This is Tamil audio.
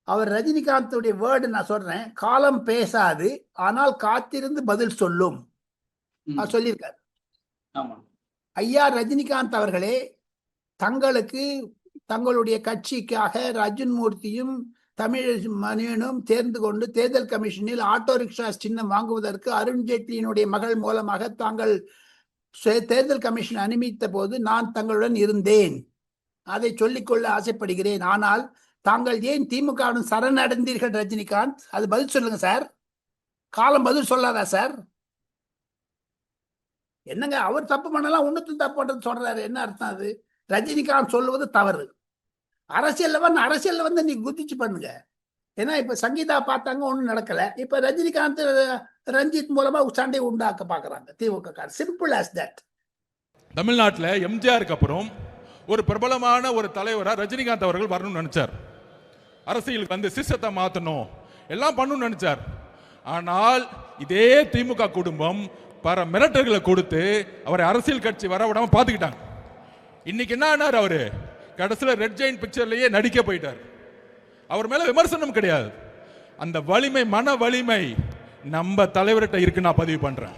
அவர் ரஜினிகாந்துடைய வேர்டு நான் சொல்றேன், காலம் பேசாது ஆனால் காத்திருந்து பதில் சொல்லும் சொல்லியிருக்காரு. ஐயா ரஜினிகாந்த் அவர்களே, தங்களுக்கு தங்களுடைய கட்சிக்காக அர்ஜுன் மூர்த்தியும் தமிழ் மணியனும் தேர்ந்து கொண்டு தேர்தல் கமிஷனில் ஆட்டோ ரிக்ஷா சின்னம் வாங்குவதற்கு அருண்ஜேட்லியினுடைய மகள் மூலமாக தாங்கள் தேர்தல் கமிஷன் அனுமதித்த போது நான் தங்களுடன் இருந்தேன். அதை சொல்லிக்கொள்ள ஆசைப்படுகிறேன். ஆனால் தாங்கள் ஏன் திமுகவுடன் சரணடைந்தீர்கள் ரஜினிகாந்த்? அது பதில் சொல்லுங்க சார். காலம் பதில் சொல்லாதா சார்? என்னங்க அவர் தப்பு பண்ணலாம், ஒன்னுத்து தப்பு பண்றது சொல்றாரு, என்ன அர்த்தம்? அது ரஜினிகாந்த் சொல்லுவது தவறு. அரசியல்ல வந்து நீ குதிச்சு பண்ணுங்க. ஏன்னா இப்ப சங்கீதா பார்த்தாங்க, ஒண்ணும் நடக்கல. இப்ப ரஜினிகாந்த் ரஞ்சித் மூலமா சண்டை உண்டாக்க பாக்குறாங்க திமுக. Simple as that. தமிழ்நாட்டில் எம்ஜிஆருக்கு அப்புறம் ஒரு பிரபலமான ஒரு தலைவரா ரஜினிகாந்த் அவர்கள் வரணும்னு நினைச்சார். அரசியலுக்கு வந்து சிஸ்டத்தை மாற்றணும், எல்லாம் பண்ணணும்னு நினைச்சார். ஆனால் இதே திமுக குடும்பம் பல மிரட்டல்களை கொடுத்து அவரை அரசியல் கட்சி வர விடாம பார்த்துக்கிட்டாங்க. இன்னைக்கு என்ன ஆனார்? அவரு கடைசியில் ரெட் ஜெயின் பிக்சர்லயே நடிக்க போயிட்டார். அவர் மேல விமர்சனம் கிடையாது. அந்த வலிமை, மன வலிமை நம்ம தலைவர்கிட்ட இருக்கு. நான் பதிவு பண்றேன்.